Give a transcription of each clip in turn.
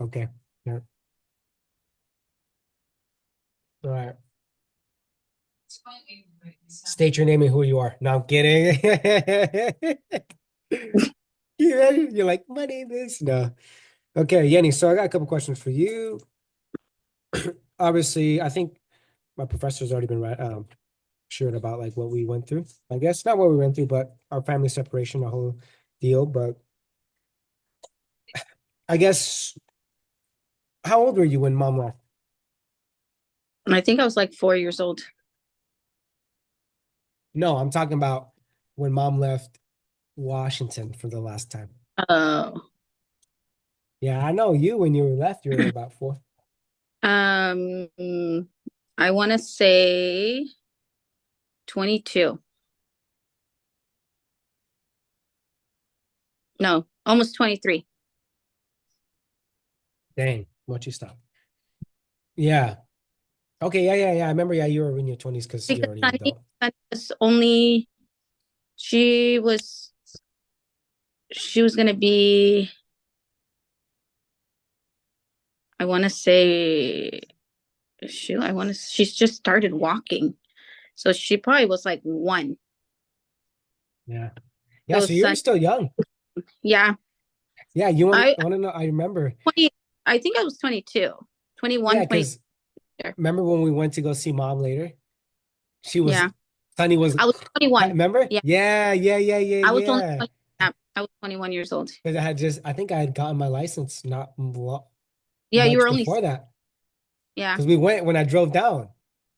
Okay. Yeah. All right. State your name and who you are. No, I'm kidding. You're like, my name is no. Okay, Yenny. So I got a couple questions for you. Obviously, I think my professor's already been shared about like what we went through. I guess not what we went through, but our family separation, the whole deal. But I guess how old were you when mom left? And I think I was like 4 years old. No, I'm talking about when mom left Washington for the last time. Oh, Yeah, I know you when you left, you were about four. um, I want to say 22. No, almost 23. Dang, what you stop? Yeah. Okay, yeah. I remember, yeah, you were in your 20s because you're Because already an adult. Sunny was only she was she was gonna be, I want to say, she's just started walking, so she probably was like one. Yeah. Yeah, So so you were Sun, still young. yeah, Yeah, you I want to know? I remember. 20. I think I was 22, Yeah, 21, 20. because remember when we went to go see mom later? She was, Yeah, Sunny was, I was 21. remember? Yeah, I was only Yeah. 20, yeah, I was 21 years old. Because I think I had gotten my license not Yeah, you much were only, before that. yeah, Because we went when I drove down.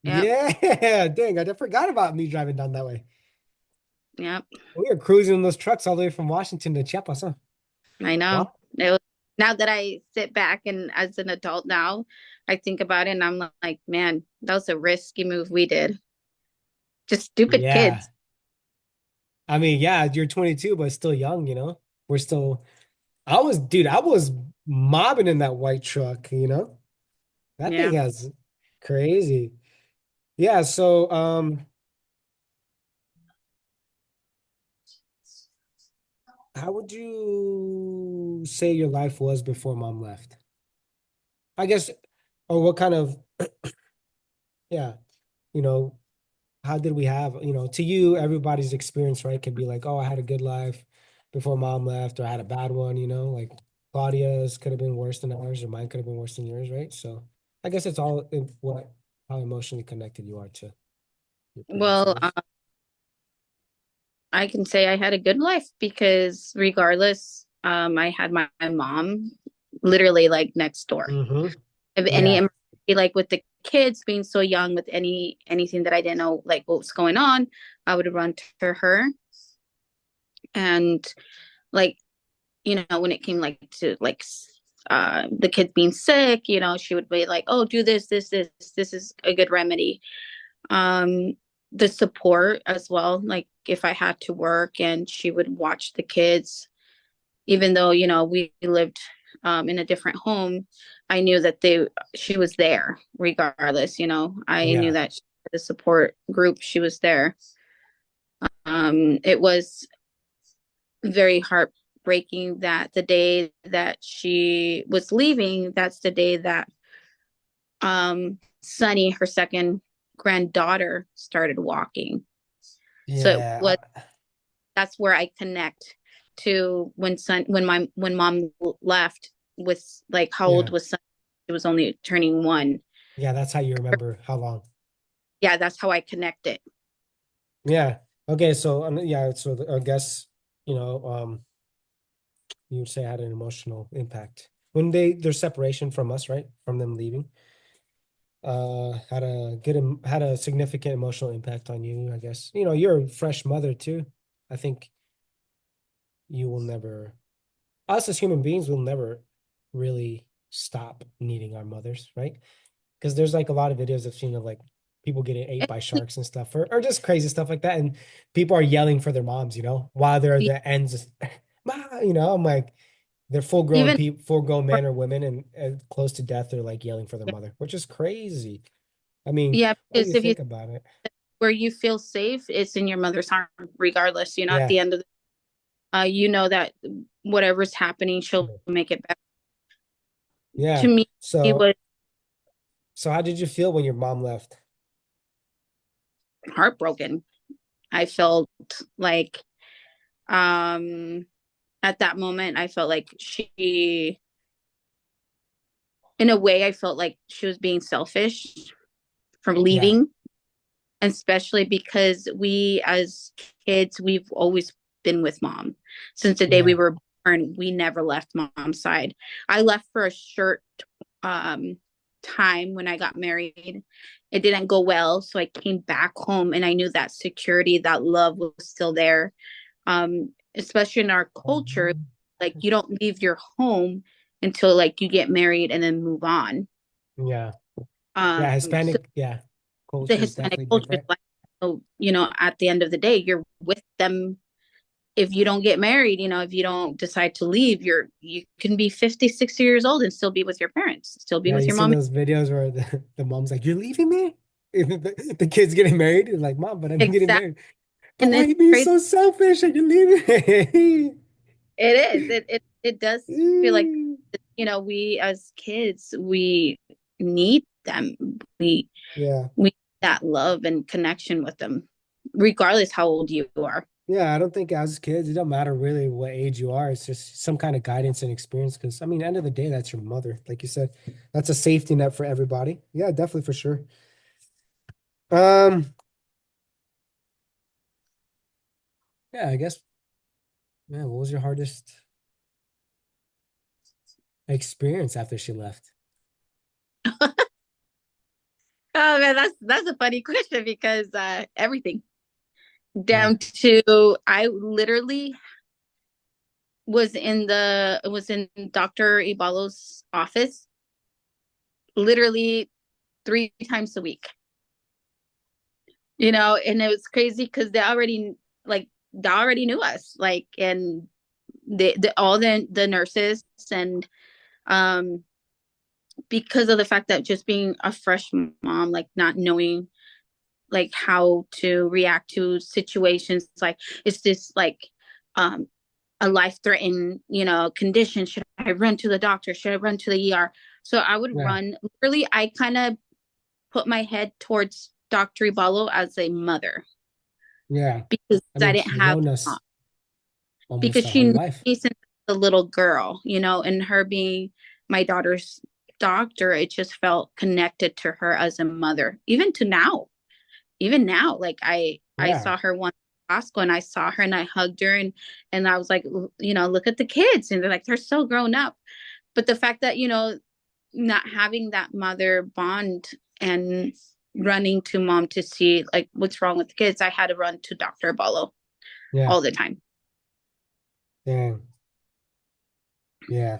yeah, Yeah, dang, I forgot about me driving down that way. yeah. We were cruising in those trucks all the way from Washington to Chiapas, huh? I know. Wow. It was, now that I sit back and as an adult now, I think about it and I'm like, man, that was a risky move we did. Just stupid Yeah. kids. I mean, yeah, you're 22, but still young, you know? We're still, I was mobbing in that white truck, you know? That Yeah. thing has crazy. Yeah, so how would you say your life was before mom left? I guess, or what kind of, yeah, you know, how did we have, to you, everybody's experience, right, could be like, oh, I had a good life before mom left, or I had a bad one, like Claudia's could have been worse than ours, or mine could have been worse than yours, right? So I guess it's all in how emotionally connected you are to your parents, I Well, guess. I can say I had a good life because regardless, I had my mom literally like next door. Mm-hmm. If any Yeah. emergency, like with the kids being so young, with anything that I didn't know like what was going on, I would run to her. And like, when it came like to like the kids being sick, she would be like, oh, do this is a good remedy. um the support as well, like if I had to work and she would watch the kids, even though we lived in a different home, I knew that she was there regardless. I knew Yeah. that the support group, she was there. It was very heartbreaking that the day that she was leaving, that's the day that Sunny, her second granddaughter, started walking. So it was, Yeah. that's where I connect to when mom left, with like how old Yeah. was son? It was only turning one. Yeah, that's how you remember how long. Yeah, that's how I connect it. Yeah. Okay, so yeah, so I guess, you would say had an emotional impact. When their separation from us, right? From them leaving, had a significant emotional impact on you, I guess. You're a fresh mother too. I think you will never, us as human beings will never really stop needing our mothers, right? Because there's like a lot of videos I've seen of like people getting ate by sharks and stuff, or just crazy stuff like that. And people are yelling for their moms, while they're at the ends. I'm like, they're Even full grown men or women and close to death. They're like yelling for their mother, which is crazy. I mean, yeah, what do you because if you, think about it? where you feel safe, it's in your mother's arm, regardless. At Yeah. the end of that whatever's happening, she'll make it better. To Yeah. me, it So was so how did you feel when your mom left? heartbroken. I felt like um at that moment I felt like she in a way I felt like she was being selfish from Yeah. leaving, especially because we as kids we've always been with mom since the day we Yeah. were born. We never left mom's side. I left for a short um time when I got married. It didn't go well, so I came back home and I knew that security, that love was still there. Especially in our culture, like you don't leave your home until like you get married and then move on. Yeah. Yeah. So Hispanic, yeah. the Culture is Hispanic definitely culture is different. like, so, at the end of the day, you're with them. If you don't get married, if you don't decide to leave, you can be 50, 60 years old and still be with your parents, still be Yeah, with you your seen mom. those videos where the mom's like, "You're leaving me?" The kid's getting married. It's like, "Mom, but I'm getting Exactly. married." But And why are it's you being crazy. so selfish and you're leaving It is. It does feel like, me? we as kids, we need them. Yeah. We need that love and connection with them, regardless how old you are. Yeah, I don't think as kids, it don't matter really what age you are. It's just some kind of guidance and experience. Because I mean, end of the day, that's your mother. Like you said, that's a safety net for everybody. Yeah, definitely for sure. Um, yeah, I guess. Yeah, what was your hardest experience after she left? Oh man, that's a funny question because everything Yeah, down to I literally was in Dr. Ibalo's office literally 3 times a week. And it was crazy because they already knew us, like, and all the nurses, and um because of the fact that just being a fresh mom, like not knowing like how to react to situations, like is this like um a life threatening condition, should I run to the doctor, should I run to the ER? So I would yeah, run, literally I kind of put my head towards Dr. Ibalo as a mother yeah. because I I mean, didn't she's have known a mom, us almost because our she whole knew life. me since a little girl, and her being my daughter's doctor, it just felt connected to her as a mother, even now, like I Yeah, saw her one Costco and I saw her and I hugged her, and I was like, look at the kids, and they're like, they're so grown up. But the fact that not having that mother bond and running to mom to see like what's wrong with the kids, I had to run to Dr. Ballo yeah, all the time. dang, yeah,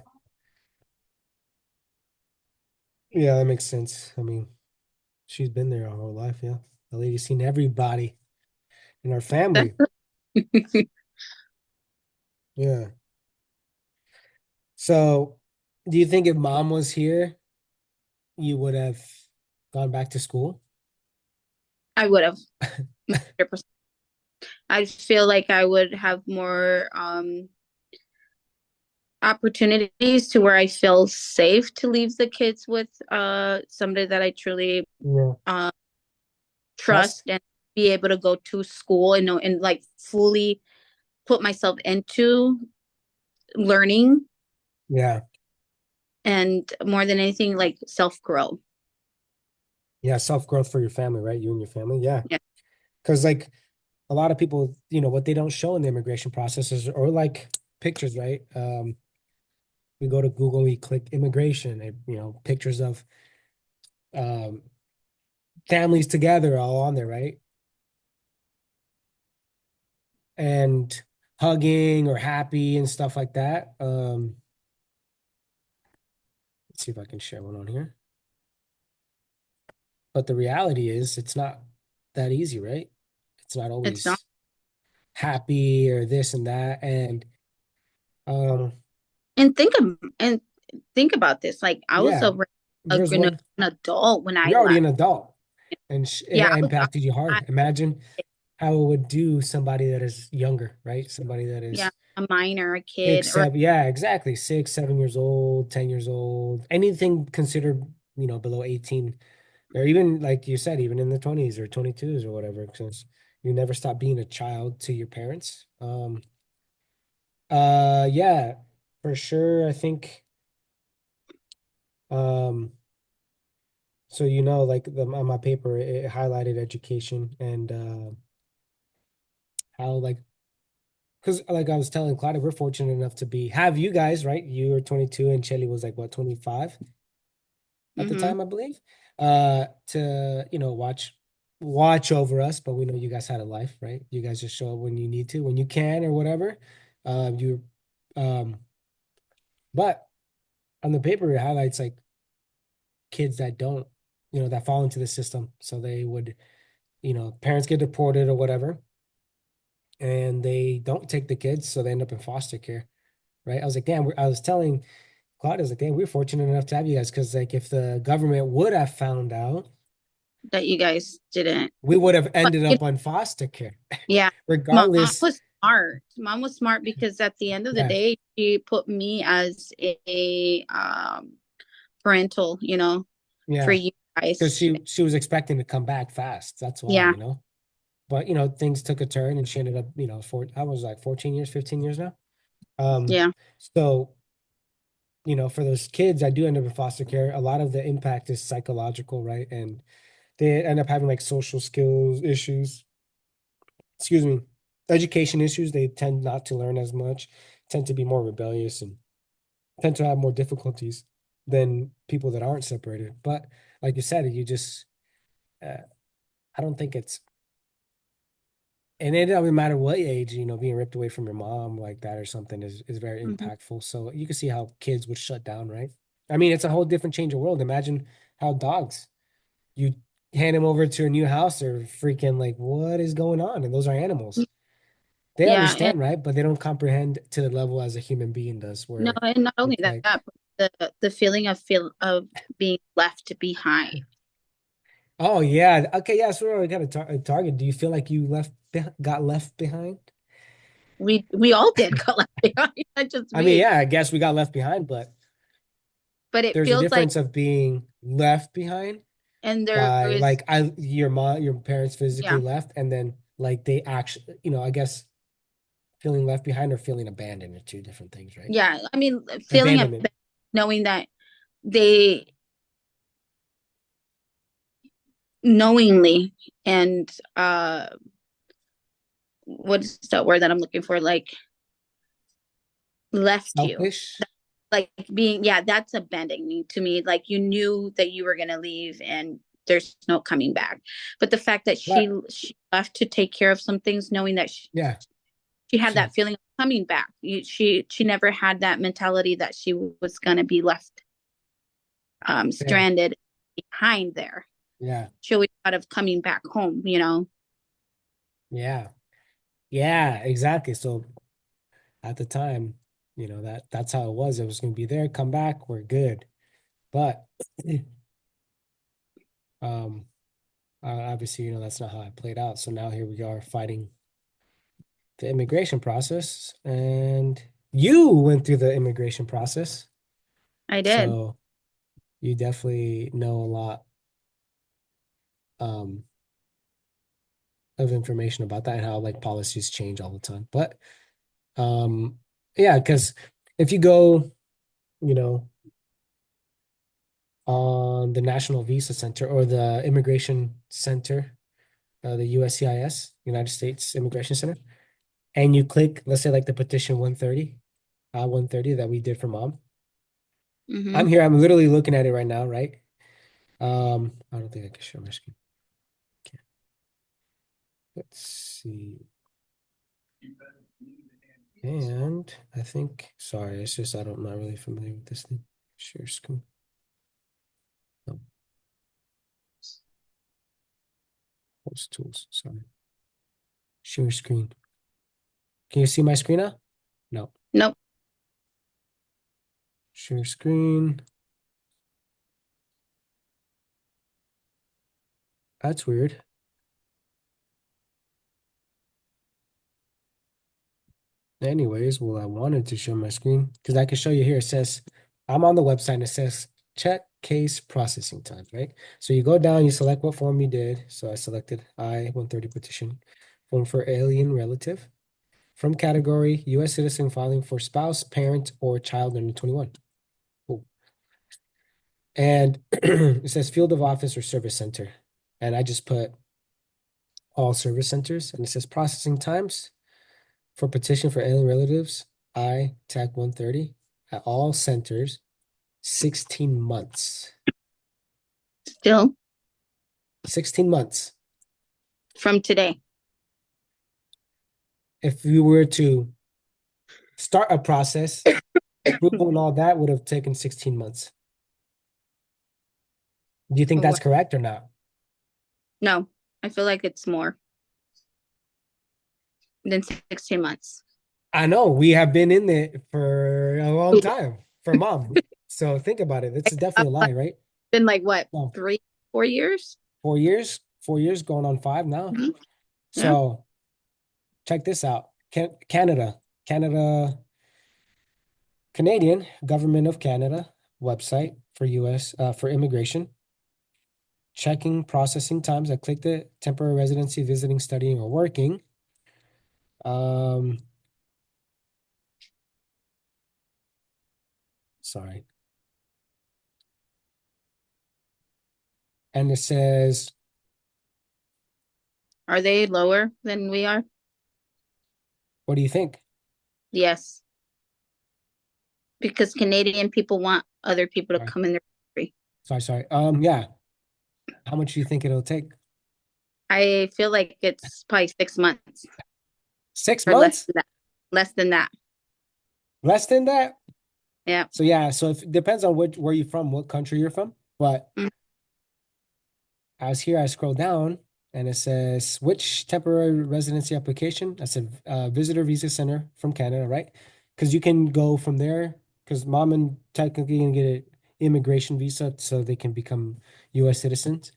yeah. That makes sense. I mean, she's been there our whole life. Yeah, the lady's seen everybody in our family. Yeah. So, do you think if mom was here, you would have gone back to school? I would have 100%. I feel like I would have more opportunities to where I feel safe to leave the kids with somebody that I truly Yeah. uh, Trust? trust, and be able to go to school and like fully put myself into learning, Yeah. and more than anything like self grow. Yeah. Self-growth for your family, right? You and your family. Yeah. Yeah. Because like a lot of people, what they don't show in the immigration process is, or like pictures, right? We go to Google, we click immigration, and, pictures of um, families together all on there, right? And hugging or happy and stuff like that. Let's see if I can share one on here. But the reality is, it's not that easy, right? It's not It's not. always happy or this and that. And um, And think about this, like I was yeah, over a there's grown one, adult when I you're already left. an adult and Yeah, it impacted you I, hard. Imagine how it would do somebody that is younger, right? Somebody that yeah, is a minor, a kid, six, or 7, yeah, exactly. 6, 7 years old, 10 years old, anything considered, below 18, or even like you said, even in the 20s or 22s or whatever, because you never stop being a child to your parents. Yeah, for sure. I think, um, so like on my paper, it highlighted education and how like because like I was telling Claudia, we're fortunate enough to have you guys, right? You were 22 and Shelly was like what, 25 at the mm-hmm. time, I believe. To watch over us, but we know you guys had a life, right? You guys just show up when you need to, when you can or whatever. You um but on the paper it highlights like kids that don't, that fall into the system. So they would, parents get deported or whatever, and they don't take the kids, so they end up in foster care, right? I was like, damn, I was telling Claudia, I was like, damn, we're fortunate enough to have you guys because, like, if the government would have found out, That you guys didn't. we would have But ended up on foster care, yeah, mom regardless. was smart. Mom was smart because at the end of the Yeah, day, she put me as a parental, for yeah, you because guys. she was expecting to come back fast. That's why, Yeah, But things took a turn, and she ended up, I was like 14 years, 15 years now. yeah, So for those kids I do end up in foster care, a lot of the impact is psychological, right? And they end up having like social skills issues, excuse me, education issues. They tend not to learn as much, tend to be more rebellious, and tend to have more difficulties than people that aren't separated. But like you said, uh, I don't think it's, and it doesn't matter what age, being ripped away from your mom like that or something is very hmm, impactful. So you can see how kids would shut down, right? I mean, it's a whole different change of world. Imagine how dogs, you hand them over to a new house, they're freaking like, what is going on? And those are animals. They yeah, and understand, right? But they don't comprehend to the level as a human being does, no, where and not only it's that, like, but the feeling of being left behind. oh yeah, okay, yeah. So we already got a target. Do you feel like you got left behind? We all did go left behind, not just I mean, me. yeah, I guess we got left behind, but But it there's a feels like, difference of being left behind and there by is, like your parents physically yeah, left, and then like they actually, I guess feeling left behind or feeling abandoned are two different things, right? yeah. I mean, feeling a Abandonment, knowing that they knowingly and what is that word that I'm looking for? Like left you. selfish. Like being, yeah, that's abandoning to me. Like you knew that you were gonna leave and there's no coming back. But the fact that But she left to take care of some things, knowing that yeah, she had she that feeling of coming back. She never had that mentality that she was gonna be left there. stranded behind there. Yeah, She always thought of coming back home. yeah, yeah, exactly. So at the time, that's how it was. It was going to be there, come back, we're good. But um, obviously, that's not how it played out. So now here we are fighting the immigration process, and you went through the immigration process, I did. so you definitely know a lot um of information about that and how like policies change all the time. But um, yeah, because if you go, you know, on the National Visa Center or the Immigration Center, the USCIS, United States Immigration Center, and you click, let's say like the petition 130, 130 that we did for mom. Mm-hmm. I'm here, I'm literally looking at it right now, right? I don't think I can share my screen. Okay. Let's see. And I think, sorry, it's just I'm not really familiar with this thing. Share screen. No, host tools. Sorry. Share screen. Can you see my screen now? No. Nope. Share screen. That's weird. Anyways, well, I wanted to show my screen because I can show you here. It says I'm on the website and it says check case processing time, right? So you go down, you select what form you did. So I selected I-130 petition, form for alien relative. From category, U.S. citizen filing for spouse, parent, or child under 21. Cool. And it says field of office or service center. And I just put all service centers. And it says processing times for petition for alien relatives, I tag 130 at all centers, 16 months. Still 16 months. from today. If you were to start a process, approval and all that would have taken 16 months. Do you think Wow. that's correct or not? No, I feel like it's more than 16 months. I know we have been in there for a long time for mom. So think about it. This is definitely a lie, It's right? been like what, No, 3, 4 years? 4 years, 4 years going on five now. Mhm. Yeah. So check this out. Canada, Canadian Government of Canada website for US for immigration. Checking processing times. I clicked it. Temporary residency, visiting, studying, or working. Um, sorry. And it says, Are they lower than we are? what do you think? Yes, because Canadian people want other people to Sorry, come in their country. sorry. Yeah. How much do you think it'll take? I feel like it's probably 6 months Six or less months? than that. Less than that. Less than that? Yeah. So yeah, so if, it depends on where you're from, what country you're from. But Mm. I was here, I scroll down and it says, which temporary residency application? I said, visitor visa center from Canada, right? Because you can go from there, because mom and technically can get an immigration visa so they can become US citizens.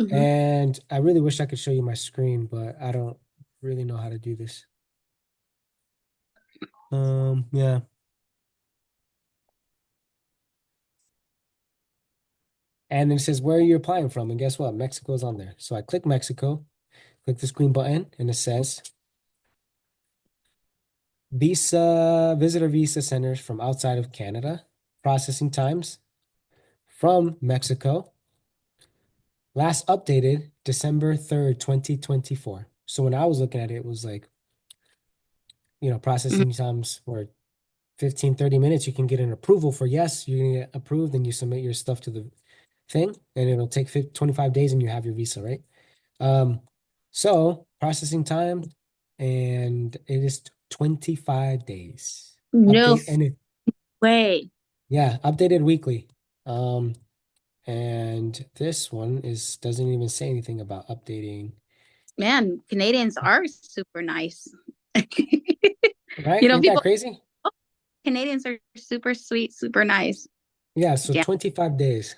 Mhm. And I really wish I could show you my screen, but I don't really know how to do this. Yeah. And then it says, where are you applying from? And guess what? Mexico is on there. So I click Mexico, click this green button, and it says visitor visa centers from outside of Canada, processing times from Mexico, last updated December 3rd, 2024. So when I was looking at it, it was like, Mhm. processing times were 15, 30 minutes. You can get an approval for yes, you're gonna get approved, and you submit your stuff to the thing, and it'll take 25 days and you have your visa, right? Um, so processing time, and it is 25 days. No Update and it, way. yeah, updated weekly. Um, and this one is doesn't even say anything about updating, Man, Canadians are super nice. right? You know, Ain't that people, crazy? oh, Canadians are super sweet, super nice. Yeah, so Yeah. 25 days.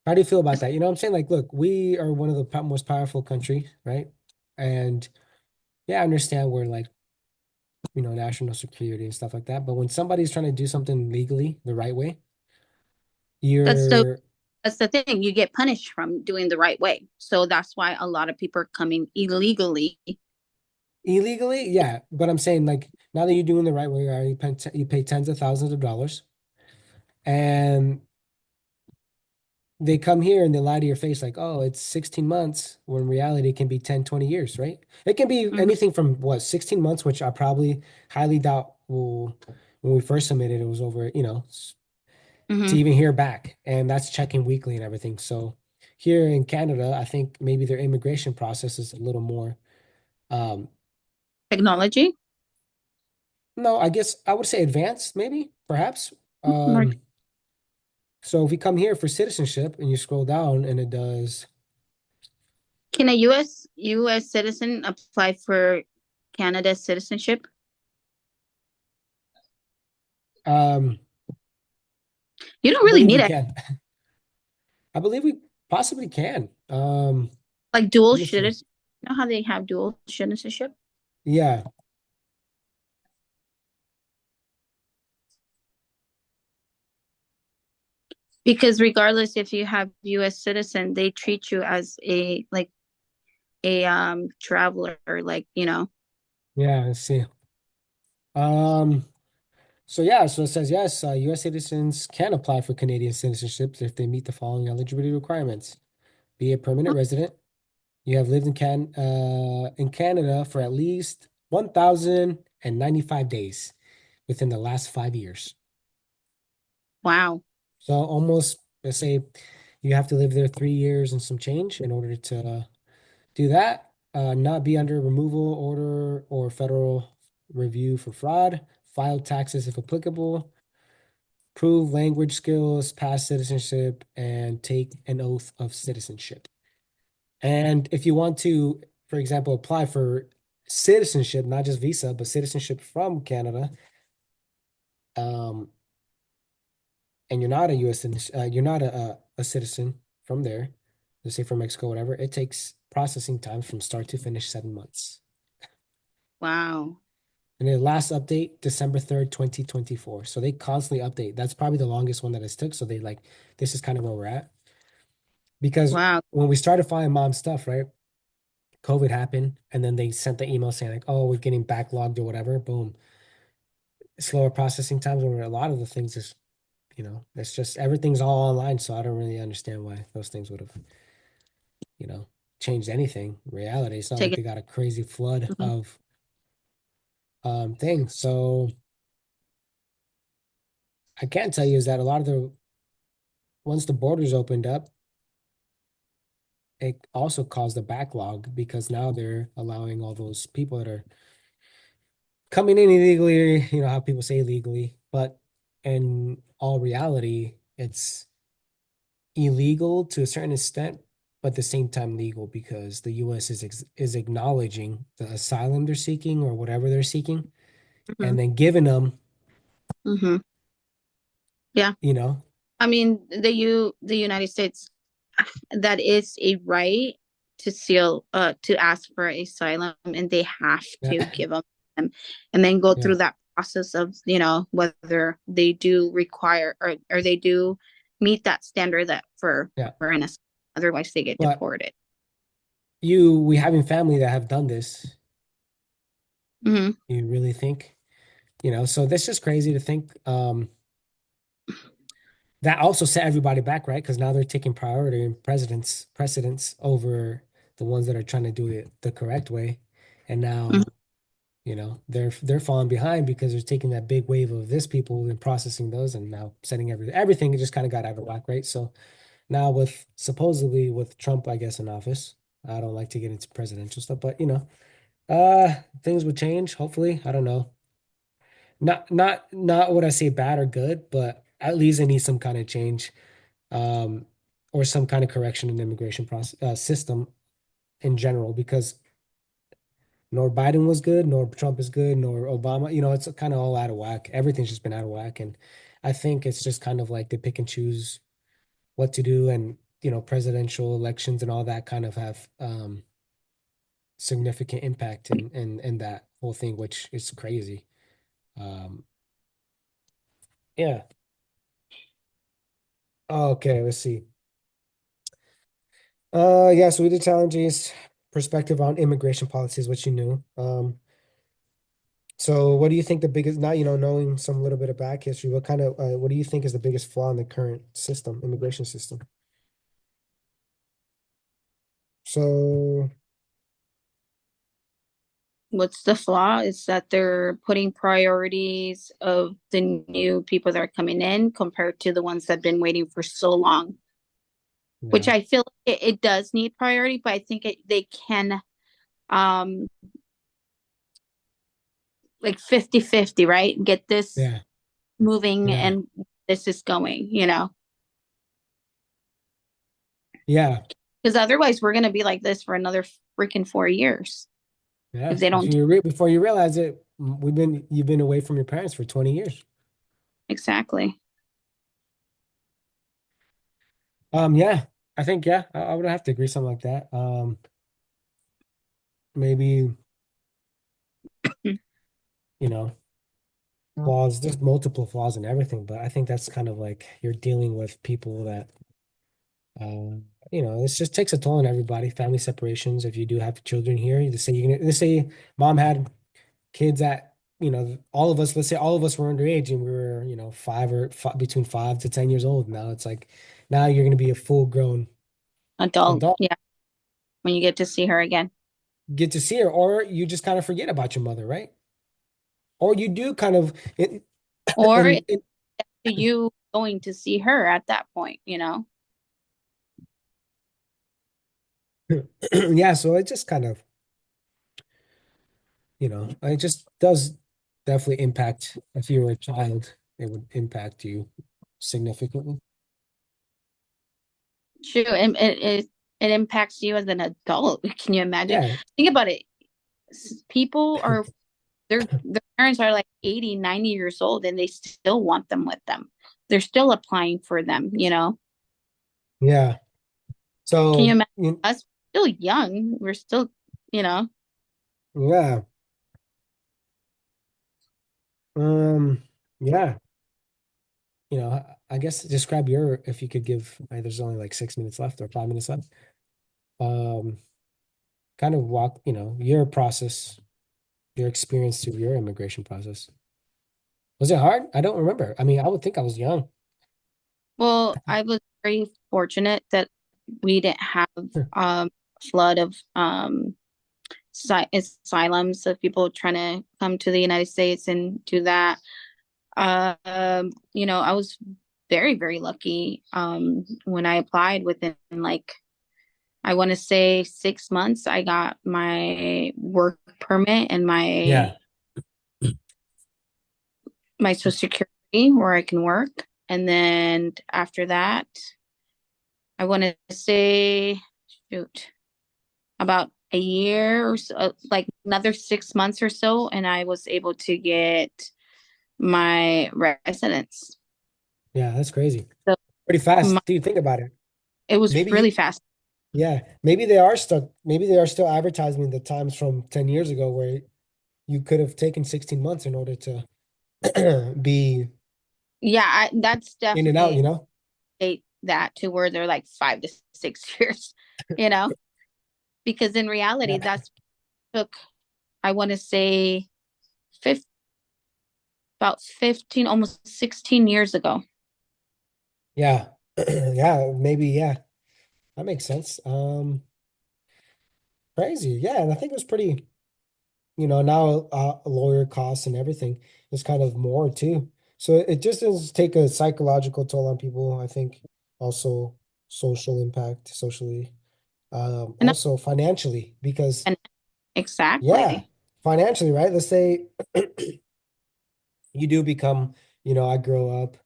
How do you feel about that? You know what I'm saying? Like, look, we are one of the most powerful countries, right? And yeah, I understand we're like, national security and stuff like that. But when somebody's trying to do something legally the right way, That's so you're that's the thing. You get punished from doing the right way. So that's why a lot of people are coming illegally. illegally, yeah. But I'm saying like now that you're doing the right way, right, you pay tens of thousands of dollars, and they come here and they lie to your face like, oh, it's 16 months, when in reality it can be 10, 20 years, right? It can be Hmm. anything from what, 16 months, which I probably highly doubt will, when we first submitted, it was over, to Hmm. even hear back. And that's checking weekly and everything. So here in Canada, I think maybe their immigration process is a little more, um, Technology. no, I guess I would say advanced, maybe, perhaps. More. So if we come here for citizenship and you scroll down and it does, Can a US citizen apply for Canada's citizenship? um, You don't I really believe need we it. can. I believe we possibly can. Like dual Let me see. citizen. You know how they have dual citizenship? Yeah. Because regardless if you have US citizen, they treat you as a like a traveler, like, you know. Yeah, let's see. Um, so yeah, so it says yes, US citizens can apply for Canadian citizenship if they meet the following eligibility requirements. Be a permanent resident. You have lived in Canada for at least 1,095 days within the last 5 years. Wow. So almost, let's say you have to live there 3 years and some change in order to do that. Not be under removal order or federal review for fraud. File taxes if applicable. Prove language skills, pass citizenship, and take an oath of citizenship. And if you want to, for example, apply for citizenship, not just visa, but citizenship from Canada, um, and you're not a U.S. citizen, you're not a citizen from there, let's say from Mexico, whatever, it takes processing time from start to finish 7 months. Wow. And the last update, December 3rd, 2024. So they constantly update. That's probably the longest one that it's took. So they like, this is kind of where we're at. Because Wow. when we started finding mom stuff, right? COVID happened, and then they sent the email saying like, "Oh, we're getting backlogged or whatever." Boom, slower processing times. Where a lot of the things is, it's just everything's all online. So I don't really understand why those things would have, you know, changed anything. In reality, it's not Take like it. they got a crazy flood Mhm. of things. So I can tell you is that a lot of the once the borders opened up, it also caused a backlog because now they're allowing all those people that are coming in illegally, how people say illegally, but in all reality, it's illegal to a certain extent, but at the same time legal because the US is acknowledging the asylum they're seeking or whatever they're seeking Mhm. and then giving them, Mhm. Yeah. you know, I mean, the United States, that is a right to seal to ask for asylum, and they have yeah, to give them, and then go yeah, through that process of, whether they do require, or they do meet that standard that yeah. for innocent. Otherwise they get But deported. we having family that have done this, Hmm. you really think, so this is crazy to think. That also set everybody back, right? Because now they're taking priority and precedence over the ones that are trying to do it the correct way. And now, they're falling behind because they're taking that big wave of this people and processing those and now setting everything just kind of got out of whack, right? So now with supposedly with Trump, I guess, in office, I don't like to get into presidential stuff, but things would change, hopefully. I don't know. Not what I say bad or good, but at least it needs some kind of change um, or some kind of correction in the immigration process system in general, because nor Biden was good, nor Trump is good, nor Obama. It's kind of all out of whack. Everything's just been out of whack, and I think it's just kind of like they pick and choose what to do, and presidential elections and all that kind of have significant impact in that whole thing, which is crazy. Um, yeah. Okay, let's see. Yeah, so we did challenges perspective on immigration policies, which you knew. So what do you think the biggest, not, knowing some little bit of back history, what do you think is the biggest flaw in the current system, immigration system? So, What's the flaw is that they're putting priorities of the new people that are coming in compared to the ones that have been waiting for so long, which yeah, I feel it does need priority, but I think they can, um like 50-50, right? Get this yeah, moving, yeah, and this is going. yeah, Because otherwise we're going to be like this for another freaking 4 years yeah. if they don't. Before you realize it, you've been away from your parents for 20 years. Exactly. Yeah, I think, yeah, I would have to agree something like that. Maybe, you know, flaws. There's multiple flaws in everything, but I think that's kind of like you're dealing with people that, uh, it just takes a toll on everybody. Family separations. If you do have children here, let's say mom had kids at, all of us. Let's say all of us were underage and we were, between 5 to 10 years old. Now it's like, now you're going to be a full grown Adult, adult. yeah, when you get to see her again. Get to see her, or you just kind of forget about your mother, right? Or you do kind of, Or and, and you going to see her at that point, you know? yeah, so it just kind of, it just does definitely impact. If you were a child, it would impact you significantly. True. And it impacts you as an adult. Can you imagine? Yeah, Think about it. People are their parents are like 80, 90 years old and they still want them with them. They're still applying for them, you know? yeah. Can you So, imagine us still young? We're still, you know, yeah, um, yeah. I guess describe if you could give, there's only like 6 minutes left or 5 minutes left. Um, Kind of walk, your process, your experience through your immigration process. Was it hard? I don't remember. I mean, I would think I was young. well, I was very fortunate that we didn't have flood of asylums of people trying to come to the United States and do that. I was very, very lucky when I applied within like I want to say 6 months, I got my work permit and my Yeah. my social security where I can work. And then after that, I want to say, shoot, about a year or so, like another 6 months or so, and I was able to get my residence. Yeah, that's crazy. So Pretty my, fast. Do you think about it? it was Maybe really fast. yeah, maybe they are stuck. Maybe they are still advertising the times from 10 years ago where you could have taken 16 months in order to be Yeah, that's in and out, definitely you know? that to where they're like 5 to 6 years, you know, because in reality, Yeah. that's took, I want to say, 50, about 15, almost 16 years ago. Yeah. Yeah, maybe, yeah. That makes sense. Crazy. Yeah, and I think it was pretty, now lawyer costs and everything is kind of more too. So it just does take a psychological toll on people, I think. Also social impact, socially, And, also financially, because and yeah, exactly. financially, right? Let's say you do become, I grow up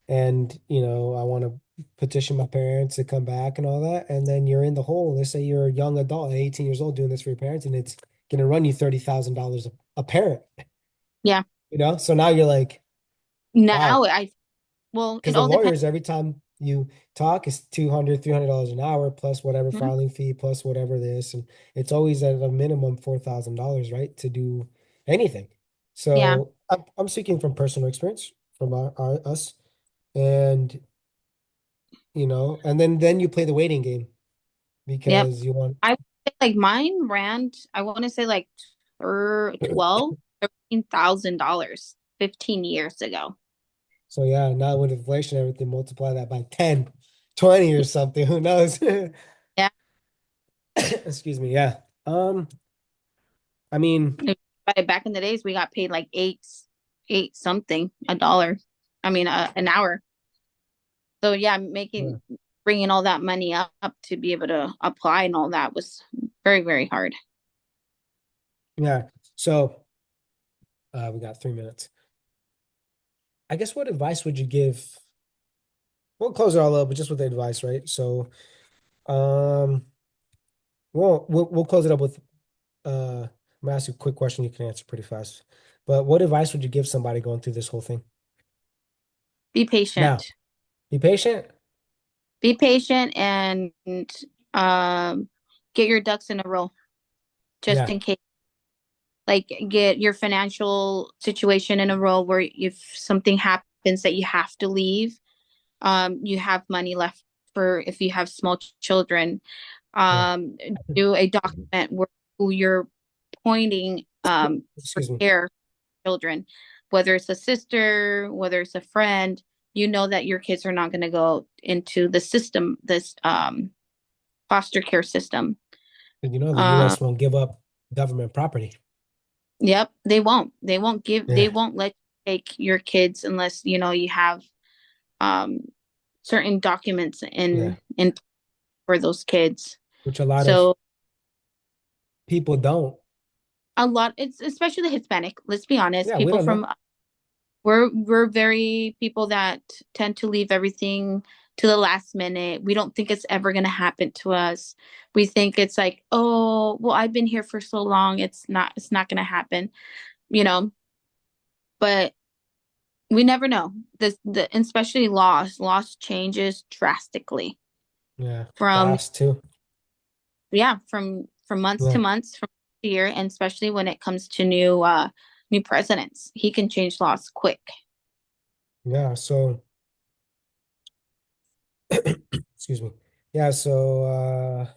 and, I want to petition my parents to come back and all that. And then you're in the hole. Let's say you're a young adult, 18 years old, doing this for your parents, and it's going to run you $30,000 a parent, Yeah. So now you're like, Now wow, well, because it the all depends. lawyers, every time you talk is $200, $300 an hour plus whatever Mhm. filing fee plus whatever this, and it's always at a minimum $4,000, right, to do anything. Yeah. So I'm speaking from personal experience from us, and and then you play the waiting game Yep. because you want. I would say like mine ran, I want to say like 12, $13,000 15 years ago. So yeah, now with inflation, everything, multiply that by 10, 20 or something. Who knows? Yeah. Excuse me. Yeah. I mean, But back in the days, we got paid like eight something a dollar. I mean, an hour. So yeah, yeah. bringing all that money up to be able to apply and all that was very, very hard. Yeah. So we got 3 minutes. I guess what advice would you give? We'll close it all up, but just with the advice, right? So, um, we'll close it up with I'm gonna ask you a quick question you can answer pretty fast. But what advice would you give somebody going through this whole thing? Be Now, patient. be patient. Be patient and um, get your ducks in a row just Yeah. in case. like get your financial situation in a row where if something happens that you have to leave, you have money left for if you have small children. Yeah. Do a document where who you're pointing for Excuse me. care children, whether it's a sister, whether it's a friend, you know that your kids are not going to go into the system, this foster care system. You know, the Uh, US won't give up government property. yep, they won't. They won't give. They Yeah. won't let you take your kids unless you know you have um certain documents Yeah. in for those kids. Which a lot of So people don't. a lot, it's especially Hispanic. Let's be honest, Yeah, we people don't know. from we're very people that tend to leave everything to the last minute. We don't think it's ever going to happen to us. We think it's like, oh, well, I've been here for so long. It's not going to happen, you know, but we never know. The especially loss changes drastically Yeah. from, Fast too. yeah, from months to Yeah. months, from year, and especially when it comes to new presidents. He can change laws quick. Yeah. So, excuse me. Yeah. So,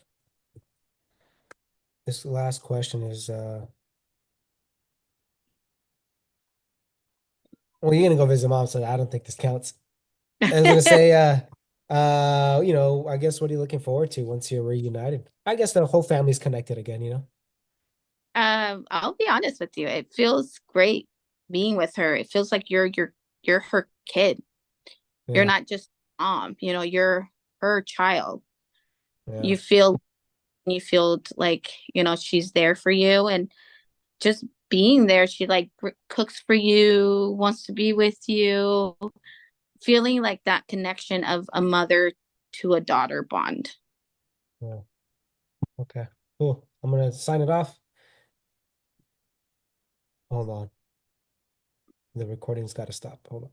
this last question is, well, you're gonna go visit mom, so I don't think this counts. I was gonna say, I guess what are you looking forward to once you're reunited? I guess the whole family's connected again, you know? I'll be honest with you. It feels great being with her. It feels like you're her kid. You're Yeah. not just mom, you know, you're her child. Yeah. You feel like, you know, she's there for you, and just being there, she like cooks for you, wants to be with you, feeling like that connection of a mother to a daughter bond. Yeah. Okay. Cool. I'm gonna sign it off. Hold on. The recording's got to stop. Hold on.